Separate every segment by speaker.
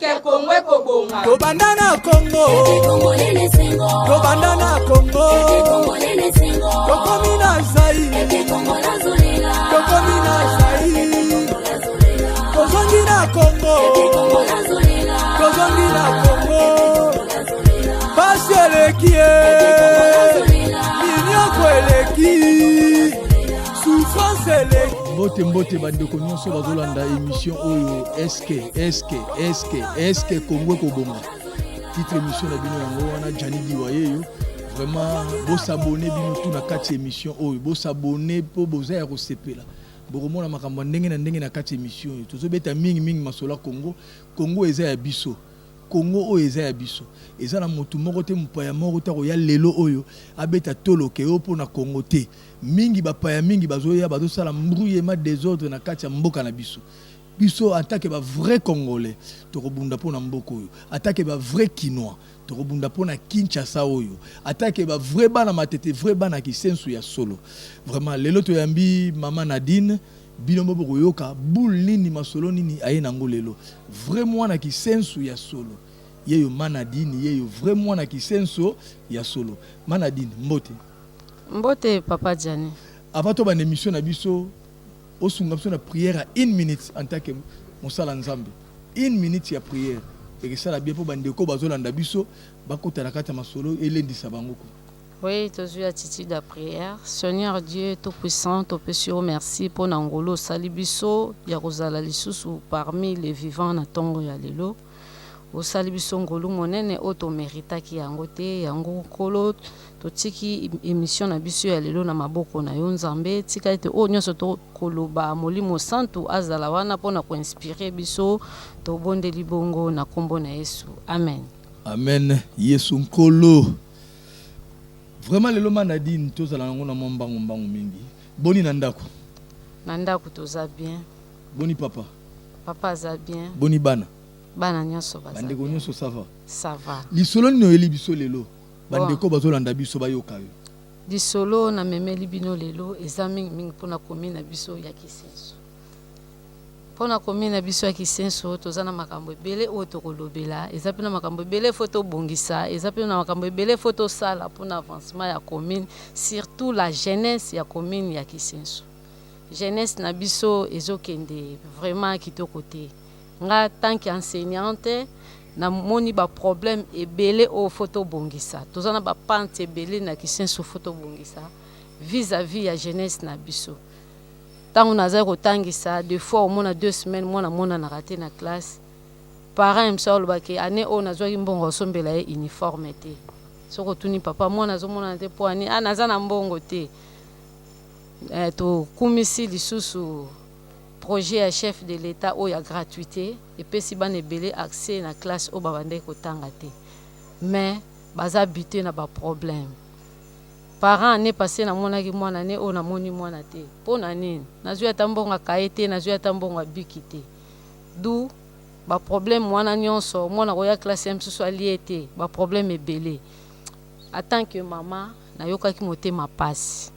Speaker 1: Eske Congo ekobonga.
Speaker 2: Tobandana Congo. Tobandana Congo. Tokomina Zaïre. Tokomina Zaïre. Tozongina Congo. Tozongina Congo. Paseleki. Minyoko eleki. Souffrance eleki. Mbote bandeko nyonso bazolanda émission oyo eske Congo ekobonga. Titre émission na bino yango wana Jani Diwayeyo. Vraiment bosabone bino tout na kati émission oyo bosabone po boza ya kosepela. Bokomona makambo ndenge na kati émission oyo. Tozobeta mingi masola Congo eza ya biso. Congo oyo eza ya biso. Eza na motu moko te mupaya moko ta ya lelo oyo abeta toloke opo na Congo te. Mingi bapaya mingi bazoya bazosala mbrouillement des ordres na kati ya mboka na biso. Biso attaque ba vrai congolais tokobunda pona mboko oyo. Attaque ba vrai kinois tokobunda pona Kinshasa oyo. Attaque ba vrai bana matete vrai bana kisensu ya solo. Vraiment lelo to yambi mama Nadine bilombo bokoyoka boule nini masolo nini aye nango lelo. Vraiment na kisensu ya solo. Yeyo Manadine yeyo vraiment na kisensu ya solo. Manadine Mbote
Speaker 3: papa Jani.
Speaker 2: Avant to ban émission na biso osunga biso na prière à 1 minute en tant que mosala nzambe. 1 minute ya prière. Et que ça la bien pour bandeko bazolanda biso bakota na kata masolo elendisa bangoko.
Speaker 3: Oui, toujours attitude de prière. Seigneur Dieu tout-puissant, te peux merci pour nangolo salibiso ya kozala lisusu parmi les vivants na tongo ya lelo. Au salibiso ngolu monene auto mérita ki yango te yango kolo totiki émission na biso ya lelo na maboko na yo nzambe tika ete o nyonso to koloba molimo santu azala wana pona ko inspirer biso to bondeli bongo na kombo na Yesu. Amen.
Speaker 2: Amen. Yesu nkolo. Vraiment lelo Manadine tozala nango na mbango mingi. Boni na ndako.
Speaker 3: Na ndako toza bien.
Speaker 2: Boni papa.
Speaker 3: Papa za bien.
Speaker 2: Boni bana.
Speaker 3: Bana nyonso baza.
Speaker 2: Bandeko nyonso ça va.
Speaker 3: Ça va.
Speaker 2: Lisolo no eli biso lelo. Bandeko bazolanda biso bayoka yo.
Speaker 3: Lisolo na memeli bino lelo eza mingi pona komina biso ya kisenso. Pona komina biso ya kisenso tozana makambo ebele o tokolobela eza pena makambo ebele photo bongisa eza pena makambo ebele photo sala pona avancement ya commune surtout la jeunesse ya commune ya kisenso. Jeunesse na biso ezokende vraiment kitoko te. Nga tant qu'enseignante na moni ba problème ebele o photo bongisa tozana ba pante ebele na kisenso photo bongisa vis-à-vis ya jeunesse na biso tango naza kotangisa deux fois au moins 2 semaines mona na raté na classe parents msolo baki ane o nazwa mbongo sombela e uniforme te soko tuni papa mona zomona te po ani naza na mbongo te to kumisi lisusu projet ya chef de l'état o ya gratuité et puis si ban ebele accès na classe o babande ko tanga te mais baza habité na ba problème parents ne passé na mona ki mwana ne o na moni mwana te pona nini nazwi tambonga kaete nazwi tambonga biki te du ba problème mwana nyonso mwana ko ya classe msusu aliete ba problème ebele en tant que maman na yoka ki motema passe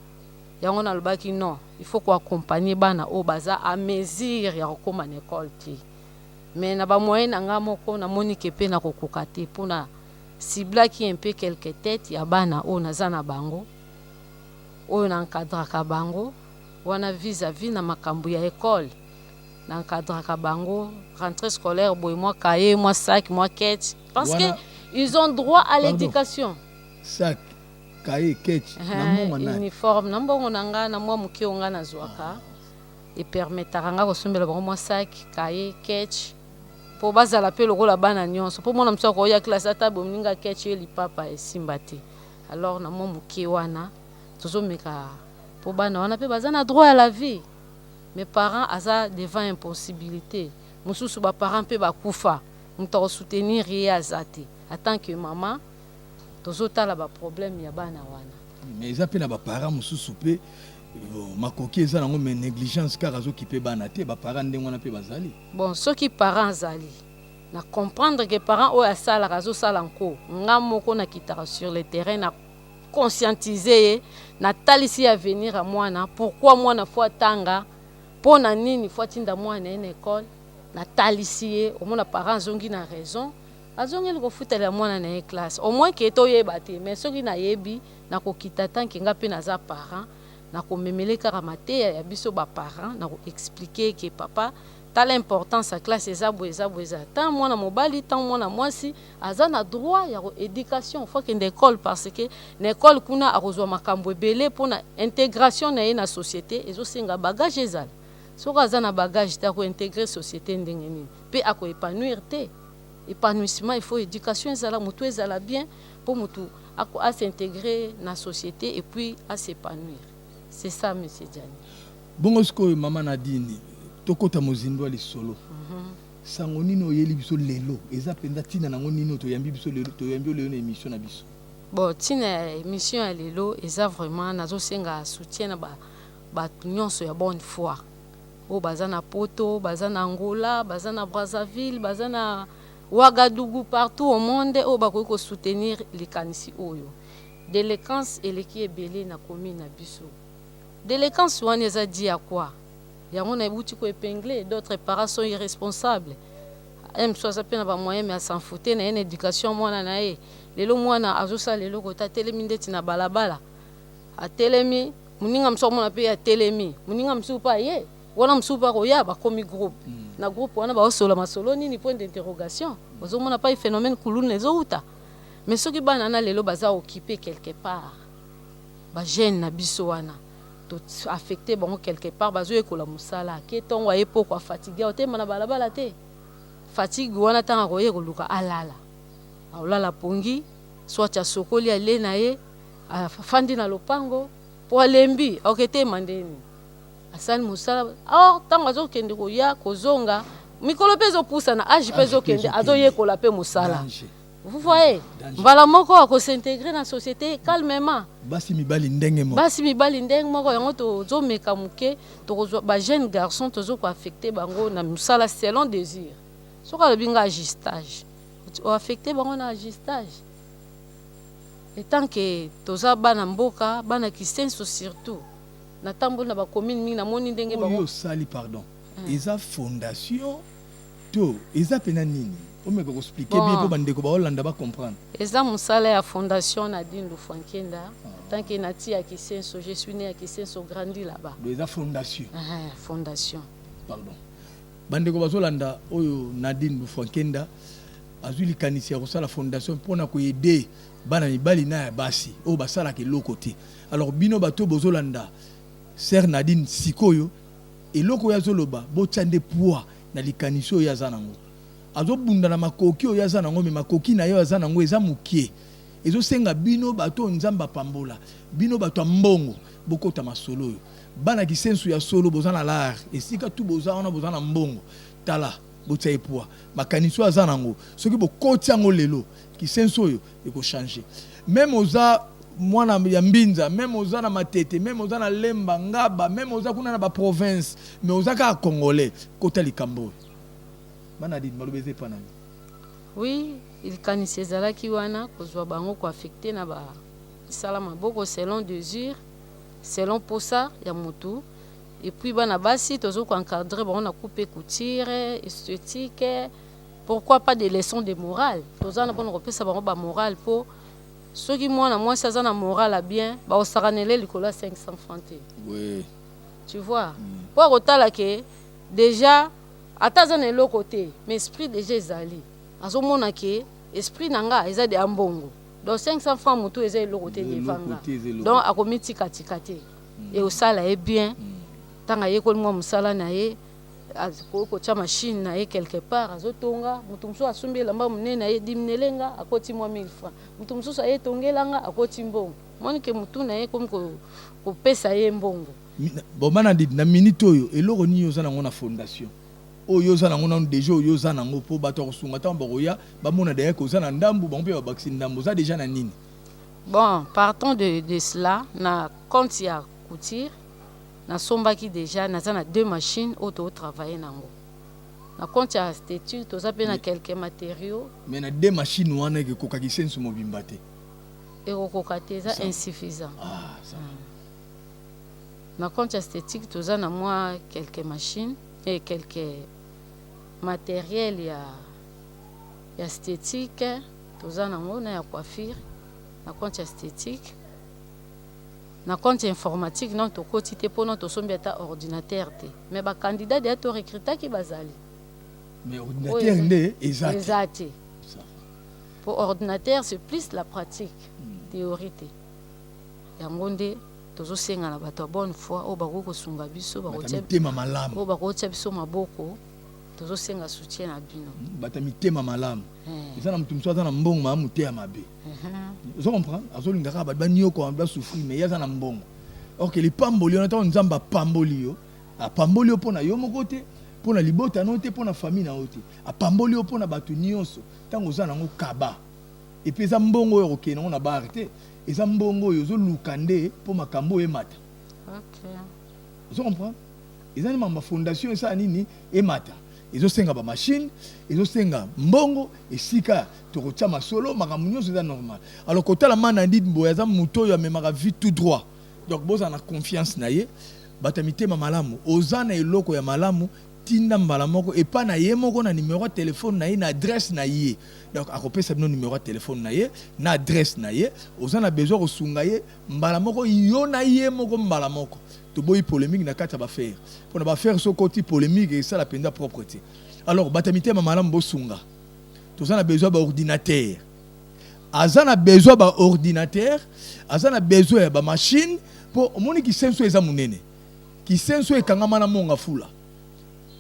Speaker 3: yango na lobaki non il faut qu'on accompagner bana o baza à mesure ya kokoma na école ti mais na ba moyen na nga moko na moni kepe na kokoka te pona cibla qui un peu quelques têtes ya bana o naza na bango o na encadre ka bango wana vis-à-vis na makambo ya école na encadre ka bango rentrée scolaire boy moi cahier moi sac moi quête parce que ils ont droit à l'éducation
Speaker 2: sac kaye ketch na mongo na
Speaker 3: uniforme na mbongo nanga na mwa muke onga na zwaka et permettra nga ko sombela ba mwa sac kaye ketch po bazala pe lokola bana nyonso po mona mso ko ya classe ata bominga ketch eli papa esimba te alors na mwa muke wana tozomeka po bana wana pe bazana droit à la vie mes parents aza devant impossibilité mususu ba parents pe bakufa mutako soutenir ya azate en tant que maman tozotala ba problème ya bana wana
Speaker 2: mais eza pe na ba parents mususu pe makoki eza nango mais négligence car azoki pe bana te ba parents ndenge wana pe bazali
Speaker 3: bon ceux qui parents zali na comprendre que parents o asala razo sala nko nga moko na kitara sur le terrain na conscientiser na talisi ya venir à mwana pourquoi mwana faut tanga pona nini faut tinda mwana en école na talisi ye omona parent azongi na raison azongeli kofutela mwana na ye classe au moins ke toyeba te mais soki nayebi nakokita tanke nga mpe naza parent nakomemele kaka mateya ya biso baparent nakoexplike ke papa tala importance ya classe eza boye eza boye eza tant mwana mobali tant mwana mwasi aza na droit ya éducation faut kende école parce que na école kuna akozwa makambo ebele mpona intégration na ye na société ezosenga bagage ezala soki aza na bagage te akointégrer société ndenge nini mpe akoépanouir te épanouissement il faut éducation ezala motu ezala bien mpo motu s'intégrer na société et puis s'épanouir. C'est ça monsieur Diani.
Speaker 2: Bongo sikoyo mama Nadine tokota mozindwa lisolo sango nini oyeli biso lelo eza penda tina nango nini toyambi biso lelo toyambi lelo na émission na biso.
Speaker 3: Bon tina émission ya lelo eza vraiment nazosenga soutien na ba nyonso ya bonne foi o baza na Poto baza na Angola baza na Brazzaville baza na Ouagadougou partout au monde o bakoki ko soutenir likanisi oyo déléquence eleki ebele na commune na biso déléquence wana eza dit à quoi yango na ebuti ko épingler d'autres parents sont irresponsables aime soit pe na ba moyen mais s'en fouter na une éducation mwana na ye lelo mwana azosa lelo kota telemi ndeti na balabala atelemi muninga msomona pe ya telemi muninga msupa ye wana msupa ko ya ba komi groupe na groupe wana ba osola masolo nini point d'interrogation ozomona pa phénomène kulune zouta mais soki bana na lelo baza occupé quelque part ba jeune na biso wana to affecté bango quelque part bazo ekola musala ke tongo aye poko fatigué ote mana balabala te fatigue wana tanga ko yekoluka alala aulala pongi soit ya sokoli ale na ye afandi na lopango po alembi okete mandeni asali musala or tango azokende koya kozonga mikolo pe ezopusa na age pe ezokende azoyekola pe musala. Vous voyez, mbala moko ako s'intégrer na société calmement.
Speaker 2: Basi mibali ndenge moko.
Speaker 3: Basi mibali ndenge moko yango to meka muke to ba jeune garçon tozo ko affecté bango na musala selon désir. Soka le binga agistage. O affecté bango na agistage. Et tant que toza bana mboka, bana kisenso surtout. Na tambo na ba commune mingi na moni ndenge bango.
Speaker 2: Yo sali pardon. Eza fondation to eza pena nini? On me expliquer bien pour bandeko ba Hollande ba comprendre.
Speaker 3: Eza musala ya fondation Nadine Lufuankenda. Tant que nati à Kisenso, je suis né à Kisenso, grandi là-bas.
Speaker 2: Eza fondation.
Speaker 3: Fondation.
Speaker 2: Pardon. Bandeko ba Hollande oyo Nadine Lufuankenda azuli kanisi ya la fondation pour na ko aider bana mibali na basi o basala ke lokote. Alors bino bato bozolanda Sœur Nadine sikoyo eloko ya zoloba botsande poids na likaniso ya zanango. Azobunda na makoki oyo aza nango me makoki na yo aza nango eza mukie ezosenga bino bato nzamba pambola bino bato mbongo bokota masolo oyo bana kisensu ya solo bozana lar esika tu bozana bozana mbongo tala botsa epwa makaniso aza nango soki bokoti yango lelo kisensu oyo eko changer même oza mwana ya mbinza même oza na matete même oza na lemba ngaba même oza kuna na ba province mais oza ka congolais kota likambo.
Speaker 3: Oui, il kanisi ezalaki wana kozwa bango ko affecté na ba salama boko selon désir, selon posa ya mutu et puis bana basi tozo ko encadrer bango na coupe couture, esthétique, pourquoi pas des leçons de morale. Toza na bonne repesa bango ba morale po soki mwana mwasi aza na morale bien, ba osaranele likola 500 francs.
Speaker 2: Oui.
Speaker 3: Tu vois? Pour otala ke déjà ataza na eloko te mais esprit déjà ezali azomona ke esprit nanga eza de ambongo donc 500 francs moto eza eloko te devanga donc akomitika tikate et osala est bien tanga yekoli mwa musala na ye ko tia machine na ye quelque part azotonga mutu mususu asumbi elamba munene na ye diminelenga akoti mwa 1000 francs mutu mususu ayetongelanga akoti mbongo moni ke mutu na ye komi kopesa ye mbongo
Speaker 2: bon mana dit na minute oyo eloko ni yoza nango na fondation oyo za nango na déjà oyo za nango po bato kosunga tambo koya ba mona de ko za na ndambu ba mpe ba bakisi ndambu za déjà na nini.
Speaker 3: Bon partons de cela na compte ya couture na sombaki déjà na za na 2 machines auto travailler nango na compte ya esthétique to za pe na quelques matériaux
Speaker 2: mais na 2 machines wana ke kokaki sensu mobimba te
Speaker 3: et kokate za insuffisant.
Speaker 2: Ah ça.
Speaker 3: Na compte esthétique to za na moi quelques machines et quelques matériel ya esthétique toza nango na ya coiffure na compte esthétique na compte informatique non tokoti te mpona tosombi ata ordinateur te mais bacandidat deya torecrutaki bazali
Speaker 2: mais ordinateur nde
Speaker 3: eza te pour ordinateur c'est plus la pratique théorie te yango nde tozosenga na bato ya bonne foi oyo bakoki kosunga biso oyo bakotia biso maboko tozosenga soutien na bino
Speaker 2: bato ya mitema malamu eza na motu mosu aza na mbongo maa moteya mabe ozo comprendre azolinga kaka bato baniokoa basouffrir mais ye aza na mbongo orke lipamboli yo ntango nzambe apamboli yo apamboli yo mpo na yo moko te mpo na libota no te mpo na famille na yo te apamboli yo mpo na bato nyonso ntango oza nango kaba epuis eza mbongo oyo okokende nango na bare te eza mbongo oyo ozoluka nde mpo makambo oyo emata ozo comprendre eza ni mamba fondation esala nini emata ezosenga bamashine ezosenga mbongo esika tokotia masolo makambo nyonso eza normal alors kotala Manadi boye aza moto oyo amemaka vie tout droit donc boza na confiance na ye bato ya mitema malamu oza na eloko ya malamu tinda mbala moko epa na ye moko na numéro ya telefone na ye na adresse na ye donc akopesa bino numéro ya telefone na ye na adresse na ye oza na besoin kosunga ye mbala moko yo na ye moko mbala moko toboyi polémique na kati ya bafere mpona bafere sokoti polémique esala mpenza propre te alors bato ya mitema malamu bosunga toza na besoin baordinateur aza na besoin baordinateur aza na besoin ya bamashine mpo omoni kisenso eza monene kisenso ekangama na monga fula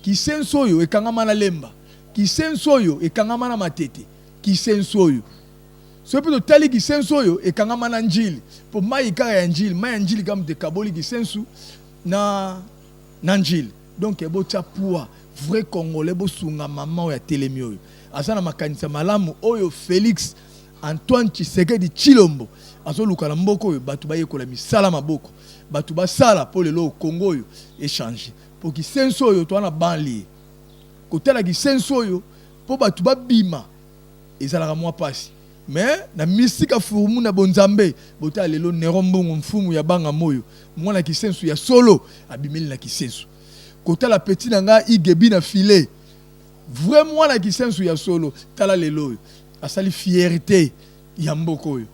Speaker 2: kisenso oyo ekangama na lemba kisenso oyo ekangama na matete kisenso oyo so mpe totali kisenso oyo ekangama na njili mpo mai kaka ya njili mai ya njili kama tekaboli kisensu na njili donc ebotya poa vrai congolais bosunga mama oyo ya telemi oyo aza na makanisa malamu oyo Félix Antoine Tshisekedi Tshilombo azoluka na mboka oyo bato bayekola misala maboko bato basala mpo lelo Congo oyo échange po kisenso oyo toana banlie kotala kisenso oyo po bato babima ezalaka mwa pasi mais na misika fumu na bonzambe botala lelo Nero Mbongo mfumu ya banga moyo mwana kisenso ya solo abimeli na kisenso kotala petit nanga igebi na filet vraiment mwana kisenso ya solo tala lelo oyo asali fierté ya mboko oyo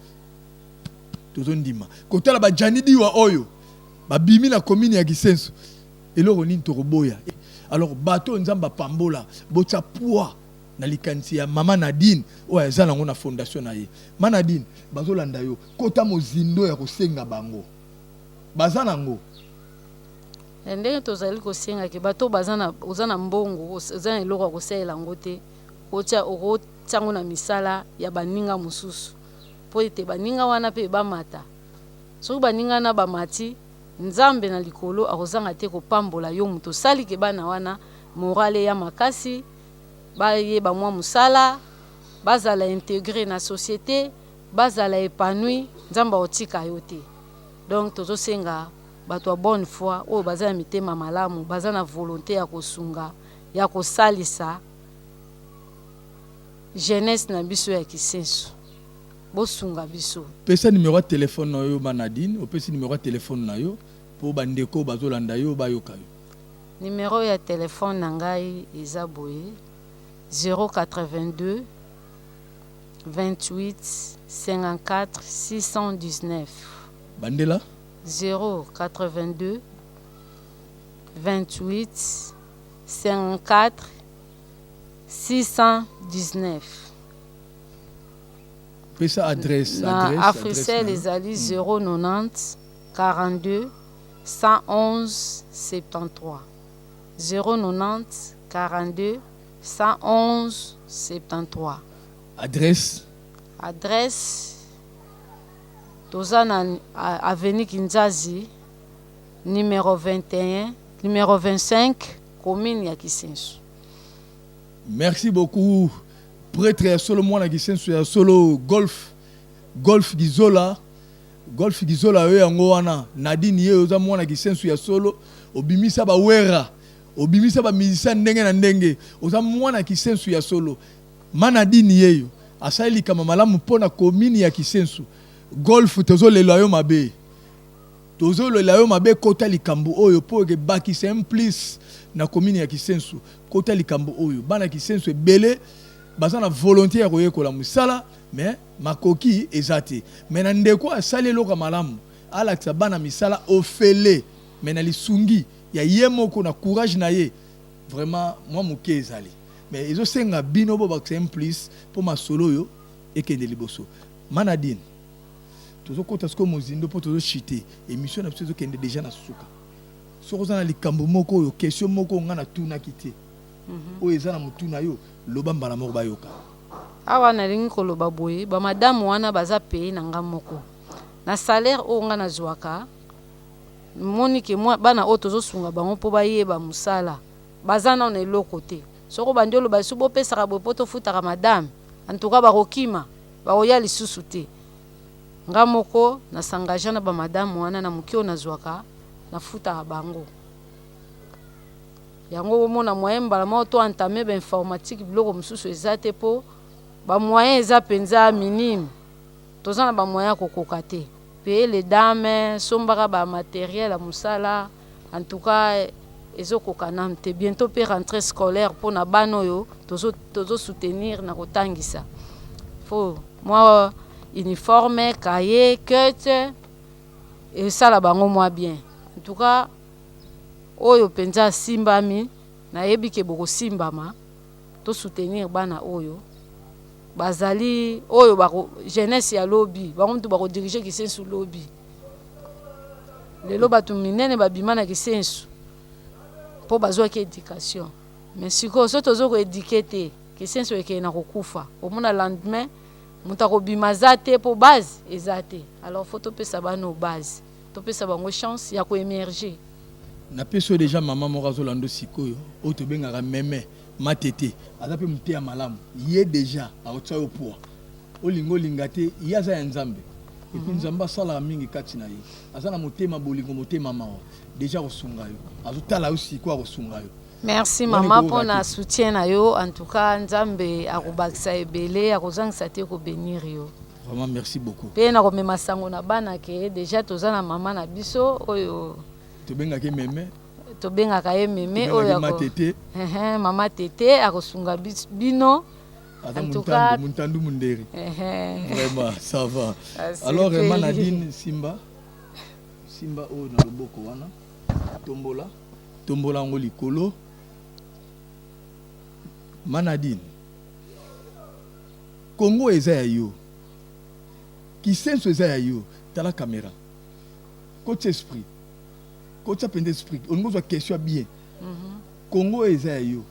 Speaker 2: tozondima kotala bajanidiwa oyo babimi na commune ya kisenso eloko nini tokoboya alors bato nzamba pambola botya poa na likanisi ya mama Nadine oyo eza nango na fondation na ye mama Nadine bazolanda yo kota mozindo ya kosenga bango baza nango
Speaker 3: ndenge tozali kosenga ke bato oza na mbongo oza na eloko ya kosalela yango te okotiango na misala ya baninga mosusu mpo ete baninga wana mpe bamata soki baninga na bamati nzambe na likolo akozanga te kopambola yo moto osali ke bana wana morale ya makasi bayeba mwa mosala bazala intégré na société bazala épanoui nzambe aotika yo te donc tozosenga bato ya bonne foi oyo baza na mitema malamu baza na volonté ya kosunga ya kosalisa jeunesse na biso ya kisenso bosunga biso
Speaker 2: pesa numéro ya telefone na yo Manadine opesi numéro ya telefone na yo po bandeko bazolanda yo bayoka yo
Speaker 3: numéro ya telefone na ngai eza boye 082 28 54 619
Speaker 2: bandela
Speaker 3: 082 28 54 619
Speaker 2: pesa adresse
Speaker 3: na Africell ezali 090 42 111 73 090 42 111 73 adresse toza na avenue Kinzazi numéro 21 numéro 25 commune ya Kisenso.
Speaker 2: Merci beaucoup prêtre ya solo mwana Kisenso ya solo golf Gizola yo yango wana Nadine ye oza mwana Kisenso ya solo obimisa ba wera obimisa ba musicien ndenge na ndenge oza mwana Kisenso ya solo Manadine yeyo asali kama malamu pona commune ya Kisenso golf tozolelo yo mabe tozolela yo mabe kota likambo oyo po ke baki simplice na commune ya Kisensu kota likambo oyo bana Kisensu ebele baza na volonté ya koyekola musala mais makoki ezate mais na ndeko asali eloko malamu alakisa bana misala ofele mais na lisungi ya ye moko na courage na ye vraiment moi moke ezali mais ezosenga bino bo baki simplice po masolo yo ekende liboso Manadine tozokota siko mozindo po tozochite émission na biso ezokende déjà na suka soko za na likambo moko oyo question moko nga na tuna kite oyo eza na mutuna yo loba mbala moko bayoka
Speaker 3: awa nalingi koloba boye bamadamu wana baza peye na nga moko na salaire oyo nga nazwaka moni ke bana oyo tozosunga bango mpo bayeba mosala baza nano na eloko te soko bandi oloba lisusu bopesaka boye mpo tofutaka madame antuka bakokima bakoya lisusu te nga moko nasangaja na bamadamu wana na moki oyo nazwaka nafutaka bango yango bomona moyen mbala moko to entame bainformatique biloko mosusu eza te mpo bamoyen eza mpenza minime toza na bamoyen ya kokoka te paye les dames sombaka bamateriel ya mosala en tout cas ezokoka nanu te bientôt mpe rentrée scolaire mpo na bana oyo tozosoutenir na kotangisa fo mwa uniforme cahier quete esala bango mwa bien en tout cas oyo mpenza asimbami nayebi ke bokosimbama tosoutenir bana oyo bazali oyo bako jeunesse ya lobi bango mtu bakodirige Kisensu lobi lelo bato minene babima na Kisensu mpo bazwaki éducation mais sikoyo so tozokoéduke te Kisensu ekeye na kokufa omona lendemain moto akobima za te mpo base eza te alors faut topesa bano base topesa bango chance ya koémerger
Speaker 2: na peso déjà mama moko azolanda sikoyo oyo tobengaka meme matete aza mpe mote ya malamu ye déjà akotia yo poa olinga olinga te ye aza ya nzambe epuis nzambe asalaka mingi kati na ye aza na motema bolingo motema mawa déjà kosunga yo azotala yo sikoyo akosunga yo
Speaker 3: merci mama mpo na soutien na yo en tout cas nzambe akobakisa ebele akozangisa te kobénir yo
Speaker 2: vraiment merci beaucoup
Speaker 3: mpe na komema sango na bana ke déjà toza na mama na biso oyo
Speaker 2: tobengaki meme
Speaker 3: tobengaka ye meme oyo mama tete akosunga bino
Speaker 2: en tout cas muntandu munderi vraiment ça va alors Manadine simba oyo na loboko wana tombola ngo likolo Manadine Congo eza ya yo Kisensu eza ya yo tala caméra coach esprit kocha pende esprit on a question bien Congo eza ya yo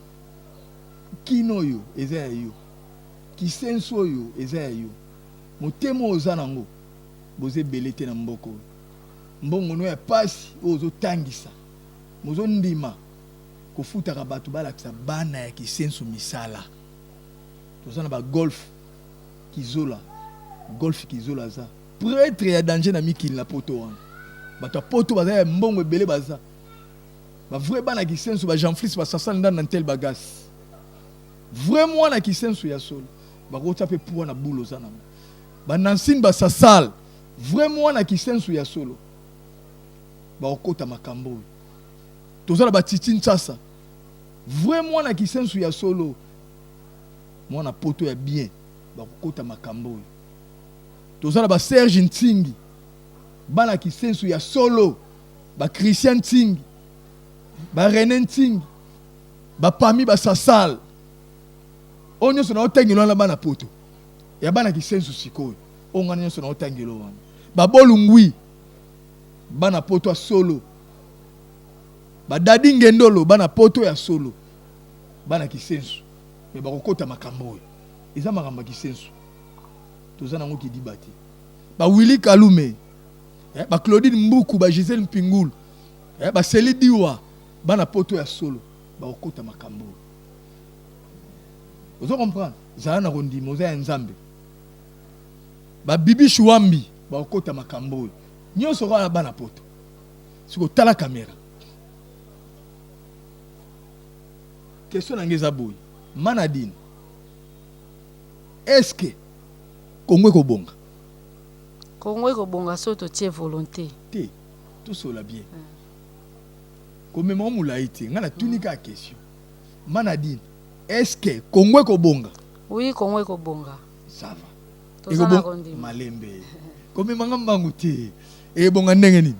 Speaker 2: kino yo eza ya yo Kisensu yo eza ya yo motema oza nango boze belete na mboko mbongo no ya pasi ozo tangisa mozo ndima kofutaka bato balakisa bana ya Kisensu misala toza na ba golf kizola za prêtre ya danger na mikili na poto wana bato poto baza ya mbongo ebele baza ba vrai bana Kisensu ba Jean-Fils ba sasala ndana ntel bagas vraiment na Kisensu ya solo bakota pe pour na bulo za na ba Nansine ba sasala vraiment na Kisensu ya solo ba okota makambo tozala ba Titi Ntsasa vraiment na Kisensu ya solo mwana poto ya bien ba okota makambo tozala ba Serge Ntingi bana Kisensu ya solo ba Christian Ntingi ba René Ntingi ba Pami ba Sasal onyo so na otangelo na bana poto ya bana Kisensu sikoyo ongana nyo so na otangelo wana ba Bolungwi bana poto ya solo ba Dadi Ngendolo bana poto ya solo bana Kisensu me ba kokota makambo eza makambo Kisensu tozana ngo ki dibati ba Willy Kalume ba Claudine Mbuku ba Gisèle Mpingulu ba Seli Diwa bana poto ya solo ba kokota makambo ozo comprendre zana na kondima oza ya nzambe ba Bibi Chouambi ba kokota makambo nyonso kwa bana poto siko tala kamera question na ngeza boy Manadine est-ce que Congo ekobonga
Speaker 3: so totie volonté
Speaker 2: te tout cela bien. Comme moi moula été, ngana tunika question. Manadine, est-ce que Congo ko bonga?
Speaker 3: Oui, Congo ko bonga.
Speaker 2: Ça va.
Speaker 3: Tozana kondi.
Speaker 2: Malembe. Comme mangamba nguté. Et bonga ndenge nini?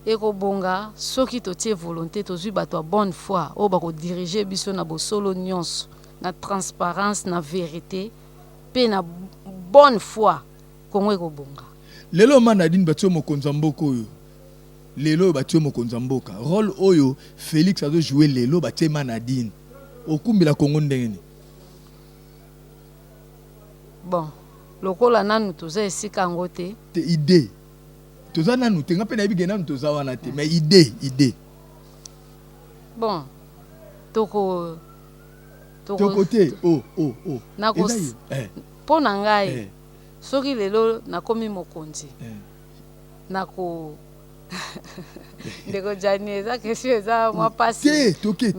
Speaker 3: Eko bonga, soki totie volonté, tozui bato a bonne foi, o bako diriger biso na bosolo nyonso, na transparence, na vérité, pe na bonne foi, Congo eko bonga.
Speaker 2: Lelo Manadine batio mokonza mboka oyo. Lelo batio mokonza mboka. Rôle oyo Félix a joué lelo batie Manadine. Okumbila Congo ndenge nini?
Speaker 3: Bon, lokola nanu toza esika ngo te.
Speaker 2: Te idée. Toza nanu te ngape na yebi gena toza wana te, mais idée.
Speaker 3: Bon, toko
Speaker 2: côté oh.
Speaker 3: Nako po na ngai. Soki lelo nakomi mokonzi. Nako ndeko jani eza question eza moi passé.
Speaker 2: Toké.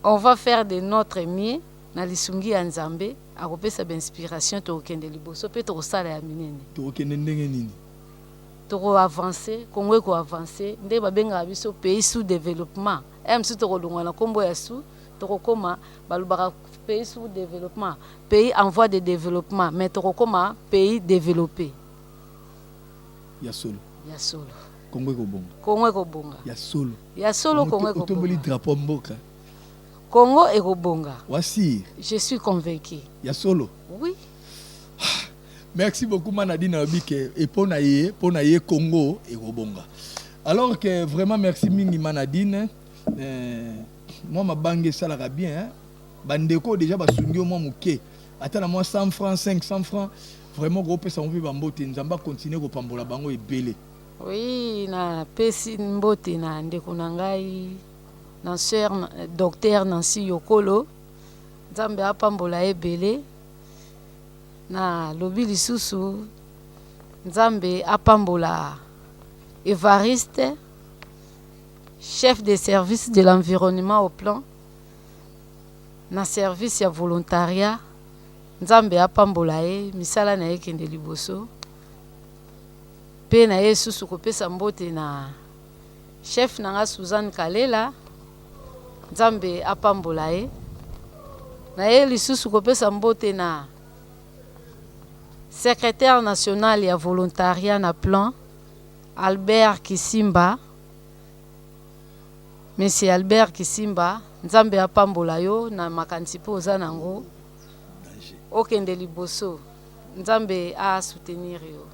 Speaker 3: On va faire de notre mieux na lisungi ya Nzambe akopesa ba inspiration to kende liboso pe to sala ya minene.
Speaker 2: To kende ndenge nini?
Speaker 3: To avancer, Congo ko avancer, nde babenga biso pays sous développement. MC to kolongwa na kombo ya sous, to koma balubaka pays sous développement, pays en voie de développement, mais to koma pays développé.
Speaker 2: Ya solo. Congo ko bonga. Ya solo Congo ko bonga. Otomboli drapeau mboka.
Speaker 3: Congo eko bonga.
Speaker 2: Wasir.
Speaker 3: Je suis convaincu.
Speaker 2: Ya solo.
Speaker 3: Oui.
Speaker 2: Merci beaucoup Manadine Obike et pour naie Congo eko bonga. Alors que vraiment merci mingi Manadine. Moi ma bangue ça la bien. Bandeko déjà basungi au moins muke. Attends moi 100 francs, 500 francs. Vraiment gros pesa on veut bambote nzamba continuer ko pambola bango ebele.
Speaker 3: Oui, na pesi mbote na ndeko na ngai. Na sœur docteur Nancy Yokolo. Nzambe apambola ebele. Na lobi lisusu Nzambe apambola Evariste, chef de service de l'environnement au plan. Na service ya volontariat. Nzambe apambola e misala na ye kende liboso. Pe na ye susu kopesa mbote na chef nanga Suzanne Kalela. Nzambe apambola e. Na ye lisusu kopesa mbote na secrétaire national ya volontariat na plan Albert Kisimba. Monsieur Albert Kisimba, Nzambe apambola yo na makanisi po oza nango. Okende liboso. Nzambe a soutenir yo.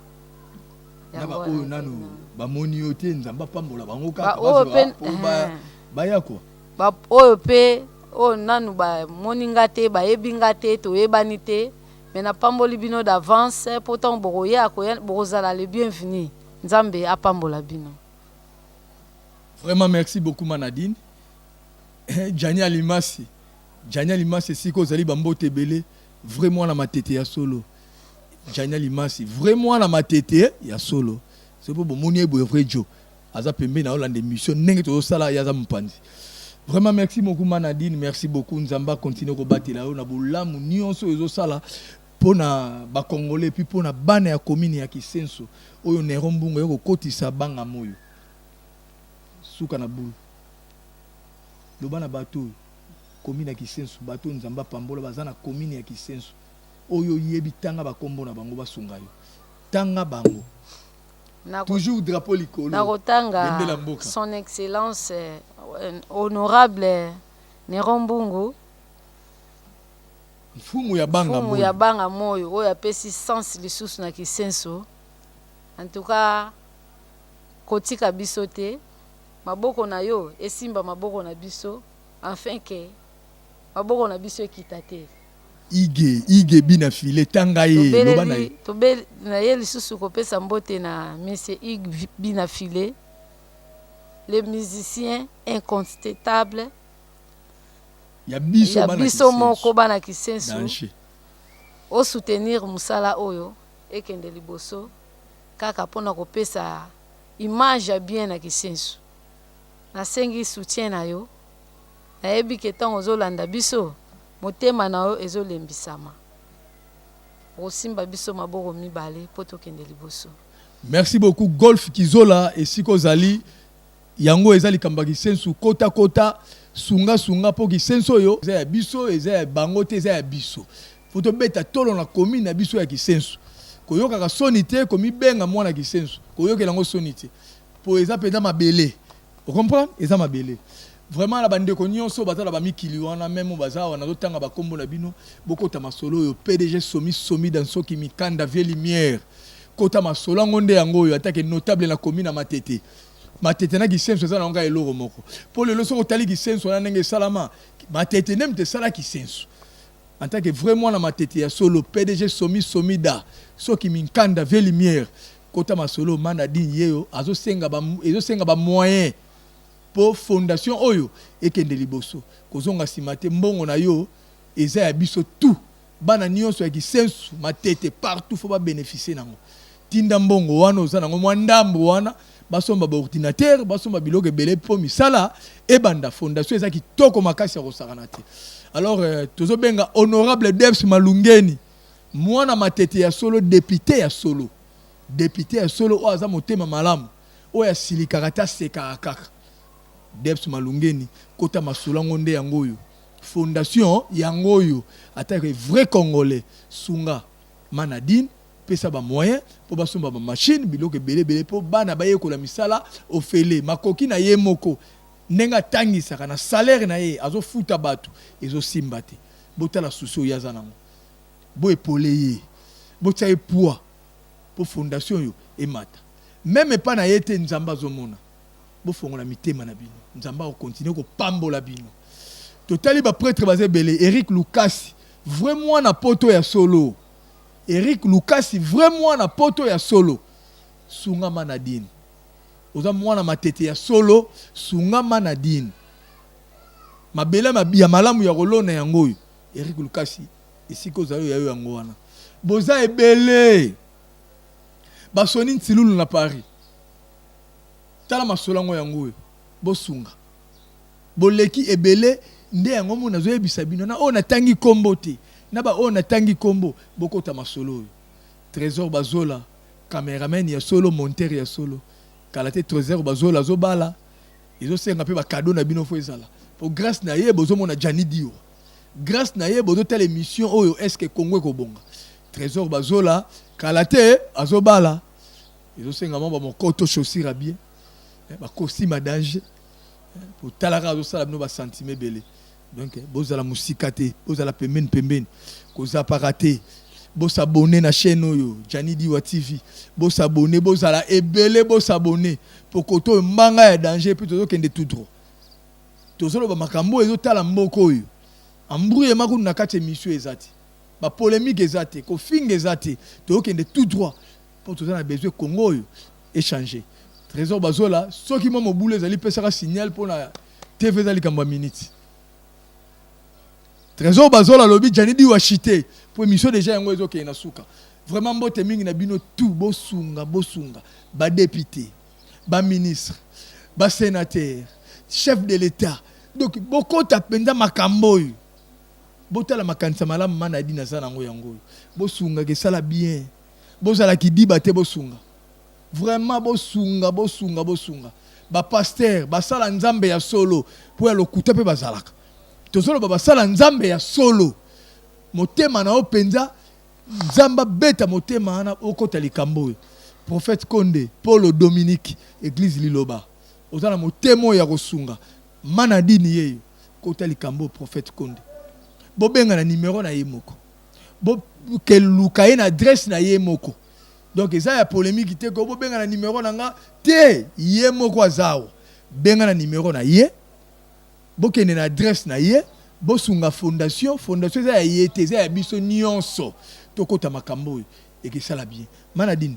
Speaker 2: Naba oyo nanu ba moni yo te Nzamba pambola bango
Speaker 3: Ba
Speaker 2: kaka ba ya ko.
Speaker 3: Ba oyo pe o nanu ba moninga te ba yebinga te to yebani te. Mais na pamboli bino d'avance pourtant boroya akoya borozala le bienvenu. Nzambe apambola bino.
Speaker 2: Vraiment merci beaucoup Manadine. Jani Alimasi siko zali bambote belé vraiment na matete ya solo. Jani Alimasi vraiment na matete ya solo. C'est pour moni ebo vrai jo. Aza pembe na Hollande mission nenge to sala ya za mpanzi. Vraiment merci beaucoup Manadine, merci beaucoup Nzamba continue ko batela yo na bolamu nyonso ezo sala pona ba Congolais puis pona bana ya commune ya Kisenso oyo ne rombungo yo kotisa banga moyo. Suka na bulu. Lobana bato commune ya Kisenso bato Nzamba pambola bazana commune ya Kisenso oyo yebi tanga bakombo na bango basunga yo. Tanga bango. Toujours drapeau likolo.
Speaker 3: Nakotanga son excellence honorable Nerombungu.
Speaker 2: Fumu ya banga
Speaker 3: moyo oyo apesi sens lisusu na Kisenso. En tout cas kotika biso te maboko na yo esimba maboko na biso afin que maboko na biso ekita te.
Speaker 2: Ige bina file tanga ye lobana ye.
Speaker 3: Tobe na ye lisusu kopesa mbote na monsieur Ige bina file. Les musiciens incontestables. Ya biso moko bana Kisenso. O soutenir musala oyo ekende liboso kaka pona kopesa image ya bien na Kisenso. Na sengi soutien na yo. Na yebi ke tango ozolanda biso motema na yo ezolembisama. Osimba biso maboko mibale poto kende liboso.
Speaker 2: Merci beaucoup Golf Kizola et Siko Zali. Yango ezali kambaki sensu kota kota sunga sunga po ki senso yo za biso eza bangote za biso. Foto beta tolo na commune na biso ya kisensu. Koyoka ka sonité komi benga mwana kisensu. Koyoka lango sonité. Po eza penda mabele. Vous comprenez? Eza mabele. Vraiment la bande ko nyonso bazala ba mikili wana même baza wana zotanga ba kombo na bino bokota masolo yo PDG somi dans soki mikanda vie lumière. Kota masolo ngonde yango yo atake notable na commune na Matete. Matete na kisenso za nanga eloro moko. Pour le leçon otali kisenso na ndenge salama. Matete nem te sala kisenso. En tant que vraiment na Matete ya solo PDG somida soki minkanda vie lumière. Kota masolo manadi yeyo azo senga ba moyen pour fondation oyo ekende liboso kozonga simate mbongo na yo eza ya biso tout bana nyonso ya kisensu Matete partout faut ba bénéficier nango tinda mbongo wana oza nango mwa ndambo wana basomba ba ordinateur basomba biloko ebele po misala e banda fondation eza kitoko makasi ya kosakana te. Alors tozobenga honorable Devs Malungeni mwana Matete ya solo député ya solo o aza motema malamu o ya silikarata sekakaka Devs Malungeni kota masolo ngonde yangoyo fondation yangoyo atake vrai congolais sunga manadine pesa ba moyen po basomba ba machine biloko belé po bana baye ko la misala ofele makoki na ye moko nenga tangisa kana salaire na ye azo futa batu ezo simbate botala suso yaza nango bo epole ye bo tsaye poids po fondation yo emata même pas na yete nzamba zomona bo fongola mitema na bino nzamba o continuer ko pambola bino totali ba prêtre bazé belé Eric Lucas vraiment na poto ya solo Eric Lucas vraiment na poto ya solo sunga manadine oza mwana Matete ya solo sunga manadine mabela mabia malamu ya kolona yangoyo Eric Lucas esiko zayo ya yo yango wana boza ebele basoni ntilulu na Paris tala masolango yangoyo bosunga boleki ebele nde yango mona zoyebisa bino na ona tangi kombo te na ba ona tangi kombo bokota masolo Trésor Bazola cameraman ya solo monteur ya solo kalate Trésor Bazola zobala izo senga pe ba cadeau na bino fo ezala po grâce na ye bozo mona Jani Dio grâce na ye bozo tele mission oyo est-ce que Congo ko bonga Trésor Bazola kalate azobala izo senga mamba mokoto chaussure bien ba costume danger pour talaka azosala bino ba sentiment belé donc bozala musikate bozala pembeni koza parate bosabonner na chaîne oyo Jani Diwa TV bosabonner bozala ebele bosabonner pour koto mbanga ya danger puis tozo kende tout droit tozolo ba makambo ezotala mboko oyo ambrouille makunu na kati émission ezati ba polémique ezati ko finga ezati tozo kende tout droit pour tozo na besoin Congo oyo échanger Trésor Bazola soki mo mobule ezali pesaka signal pour na TV ezali kamba minute Trésor Bazola lobi Jani Diwa chité pour émission déjà yango ezoke na suka vraiment mbote mingi na bino tout bosunga ba député ba ministre ba sénateur chef de l'état donc bokota penda makambo oyo botala makanisa malamu manadi na sana ngo yango bosunga ke sala bien bozala kidiba te bosunga vraiment bosunga ba pasteur basala nzambe ya solo pour ya lokuta pe bazalaka tozolo basala nzambe ya solo motema na openza nzamba beta motema na okota likambo prophète Konde Paul Dominique église Liloba ozala motema ya kosunga manadini yeyo kota likambo prophète Konde bobenga na numéro na ye moko bo ke luka na adresse na ye moko donc eza ya polémique te ko bobenga na numéro na nga te ye moko azao benga na numéro na ye bokende na adresse na ye bosunga fondation eza ya ye te eza ya biso nyonso tokota makambo oyo ekesala bien manadine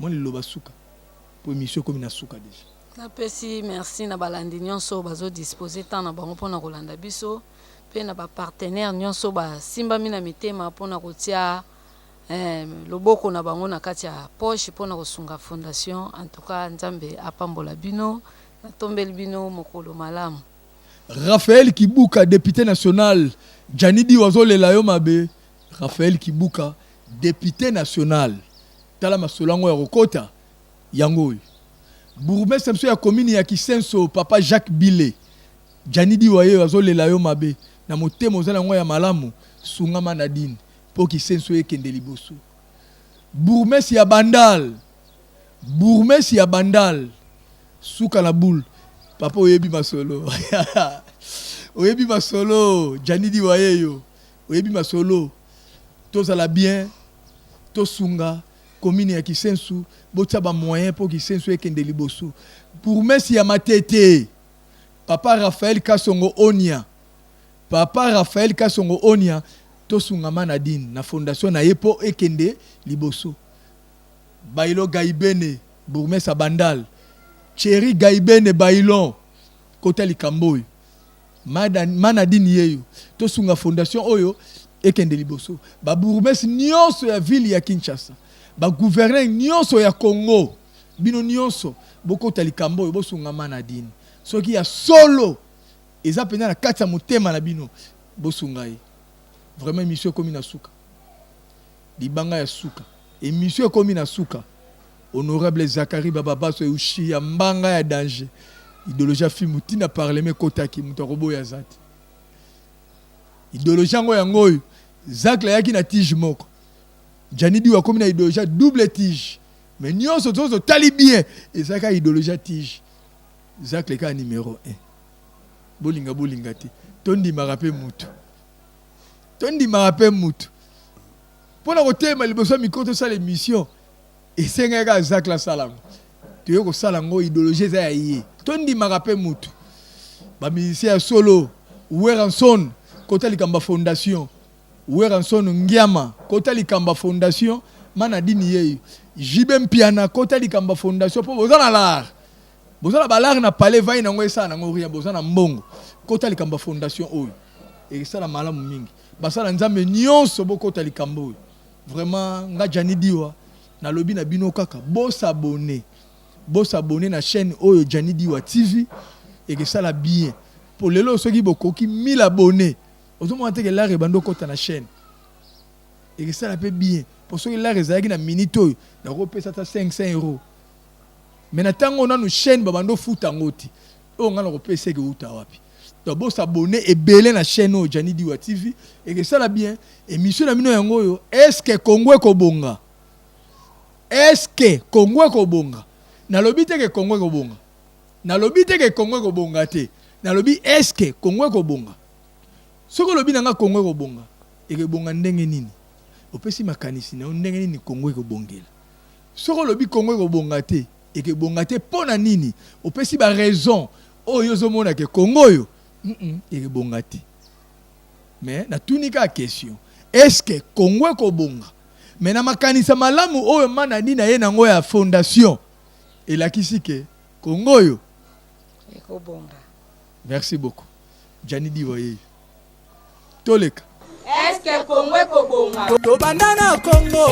Speaker 2: moni loba suka pour émission comme na suka déjà
Speaker 3: napesi merci na balandi nyonso bazo disposer temps na bango mpona kolanda biso pe na ba partenaire nyonso basimbami na mitema mpona kotia loboko na bango na kati ya poche mpona kosunga fondation en tout cas nzambe apambola bino natombeli bino mokolo malamu.
Speaker 2: Raphaël Kibuka député national Jani Diwa zolela yo mabe Raphaël Kibuka député national tala masolango ya kokota yango bourgmestre mso ya commune ya Kisenso papa Jacques Bile Janidi waye azolela yo mabe na motema ozala ngo ya malamu sungama na dine po Kisenso ekende liboso. Bourgmestre ya Bandal suka la boule papa oyebi masolo oyebi masolo Janidi waye yo oyebi masolo tozala bien tosunga commune ya Kisenso botsa ba moyen pour Kisenso ekende liboso. Bourgmestre ya Matete papa Raphaël Kasongo Onia tosunga manadine na fondation na yepo ekende liboso. Bailo Gaibene bourgmestre Bandal Thierry Gaibene Bailon kota likamboy manadine yeyo tosunga fondation oyo ekende liboso. Ba bourgmestre nyonso ya ville ya Kinshasa ba gouverneur nyonso ya Congo bino nyonso bokota likamboy bosunga manadine soki ya solo eza pena na kati ya motema na bino bosunga ye. Vraiment émission comme na suka libanga ya suka émission comme na suka. Honorable Zakari Bababaso Eushi ya mbanga ya danger idéologie film tina parlement kotaki mutorobo ya zati idéologie ngo ya ngoyo zakla yaki na tige moko Janidi wa comme na idéologie double tige mais nyonso tozo tali bien ezaka idéologie tige zakla ka numéro 1 bolinga ti tondi marape mutu pona kotema liboso mikoto sa l'émission esengaka zakla salango tuyo ko salango idéologie za yaye tondi marape mutu ba musicien ya solo Weranson kota likamba fondation Weranson Ngiama kota likamba fondation manadini yeyo Jibe Mpiana kota likamba fondation po bozana l'art bozana balar na palais vai na ngwesa na ngoria bozana mbongo kota likamba fondation oyo et ça la malamu mingi basala nzambe nyonso bokota likambo oyo vraiment nga Janidi wa na lobi na bino kaka boss abonné na chaîne oyo Janidi wa TV et que ça la bien pour lelo soki bokoki 1000 abonnés ozomo ante que la rebando kota na chaîne et que ça la peut bien pour ceux qui la rezaki na minute oyo na kopesa ta 500 euros mais na tango na no chaîne babando futa ngoti o ngana kopesa ke uta wapi donc s'abonner et belé na chaîne oyo Janidi wa TV et que ça la bien émission na mino yango yo est-ce que Congo ekobonga na lobi te ke Congo ekobonga te na lobi est-ce que Congo ekobonga soko lobi nanga Congo ekobonga ekobonga ndenge nini opesi makanisi na ndenge nini Congo ekobongela soko lobi Congo ekobonga te ekobonga te pona nini opesi ba raison oyo zomona ke Congo yo ekobonga te mais na tunika question est-ce que Congo ekobonga mais na makanisa malamu oyo manadi na ye nango ya fondation elakisi ke Congo yo
Speaker 3: ekobonga.
Speaker 2: Merci beaucoup Janidi waye toleka
Speaker 1: est-ce que Congo ekobonga
Speaker 4: to bandana Congo